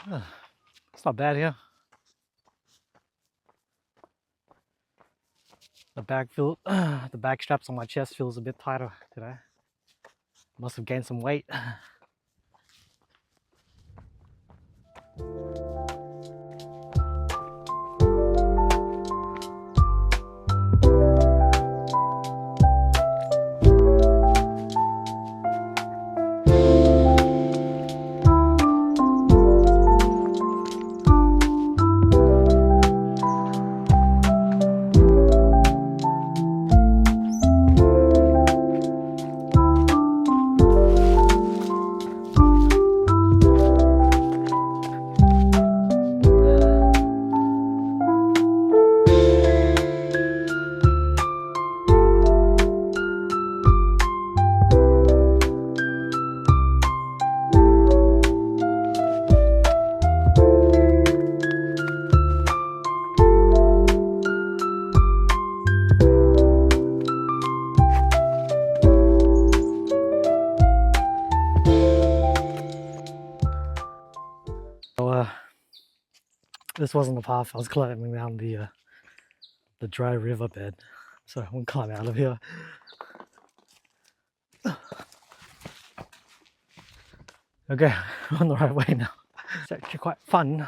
It's not bad here. The back straps on my chest feels a bit tighter today. Must have gained some weight. So this wasn't the path I was climbing down the dry riverbed, so I won't climb out of here. Okay, we're on the right way now. It's actually quite fun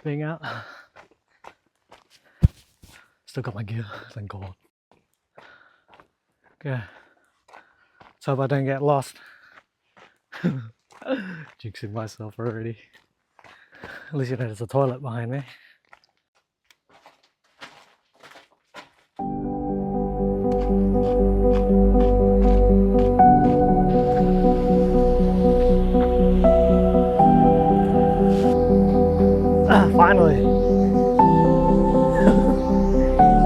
being out. Still got my gear, thank God. Okay, so hope I don't get lost. Jinxing myself already. At least you know there's a toilet behind me. Finally!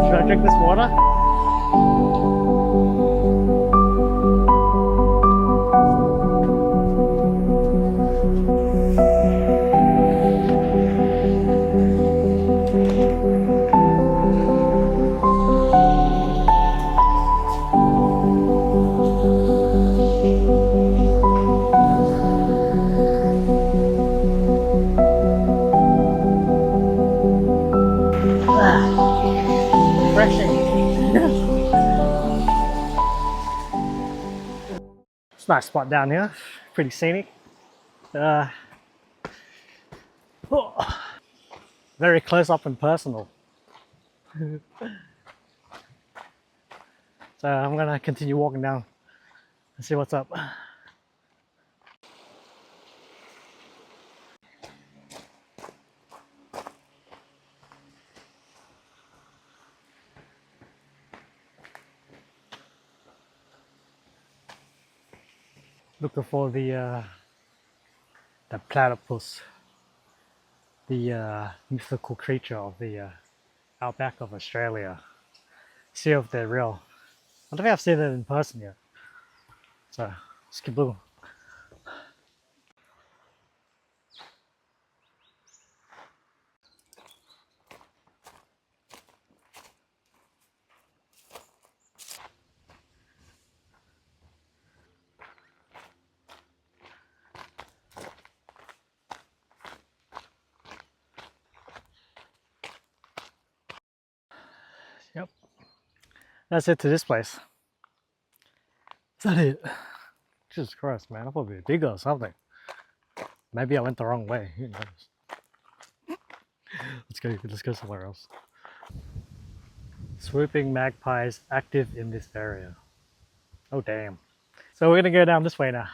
Should I drink this water? It's a nice spot down here, pretty scenic. Very close up and personal. So I'm gonna continue walking down and see what's up. Looking for the platypus, the mythical creature of the outback of Australia. See if they're real. I don't think I've seen it in person yet. So, skiboo. Yep. That's it to this place. Is that it? Jesus Christ, man. I thought it'd be bigger or something. Maybe I went the wrong way. Who knows? Let's go somewhere else. Swooping magpies active in this area. Oh, damn. So we're gonna go down this way now.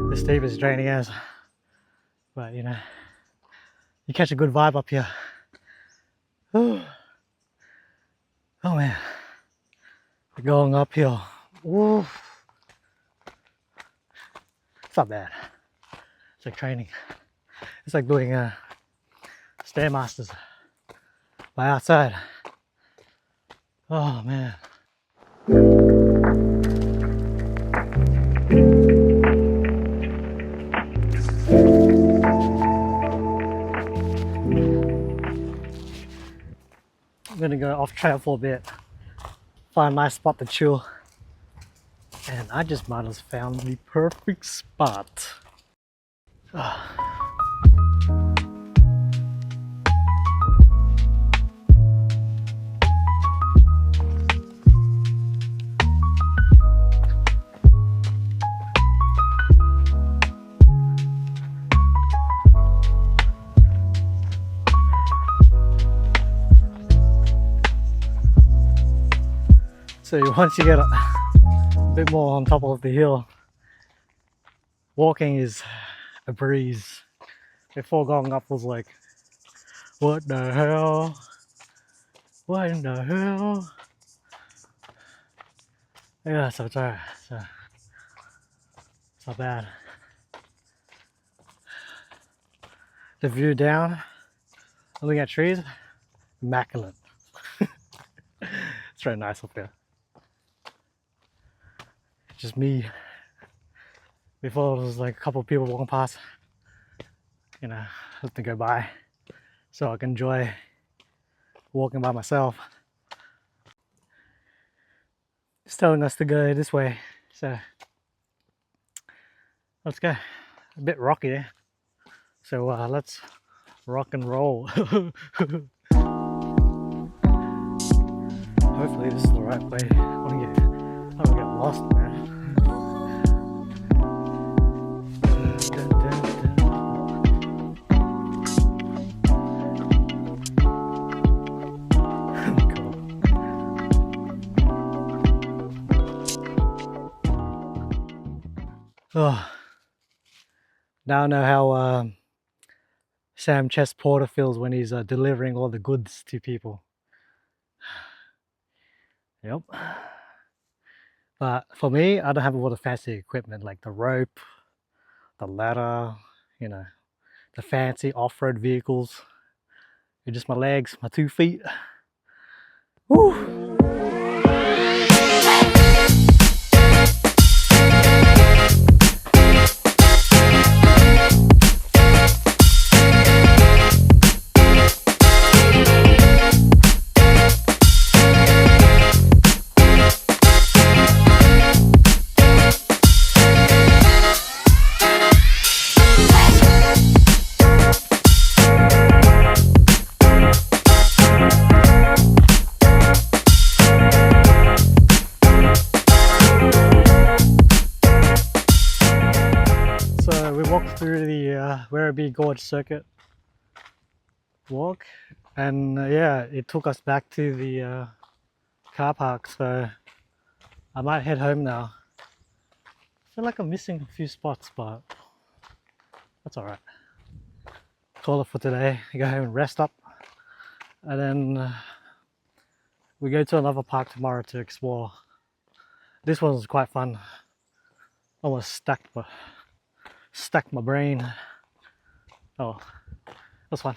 This steep is draining us, but you know, you catch a good vibe up here. Oh man, we're going uphill. Woo. It's not bad. It's like training. It's like doing Stairmasters by outside. Oh man. gonna go off trail for a bit, find a nice spot to chill, and I just might have found the perfect spot. So once you get a bit more on top of the hill, walking is a breeze. Before going up was like, what the hell? What in the hell? Yeah, so it's alright. So it's not bad. The view down, looking at trees, immaculate. It's very nice up here. Just me. Before it was like a couple of people walking past, you know, let them go by so I can enjoy walking by myself. It's telling us to go this way, so let's go. A bit rocky there, so let's rock and roll. Hopefully this is the right way. I don't get lost, man. Oh, now I know how Sam Chest Porter feels when he's delivering all the goods to people. Yep. But for me, I don't have all the fancy equipment like the rope, the ladder, you know, the fancy off-road vehicles. It's just my legs, my 2 feet. Woo! Through the Werribee Gorge Circuit walk, and yeah, it took us back to the car park, so I might head home now. I feel like I'm missing a few spots, but that's alright. Call it for today. I go home and rest up, and then we go to another park tomorrow to explore. This one was quite fun. Almost stuck my brain. Oh, that's fun.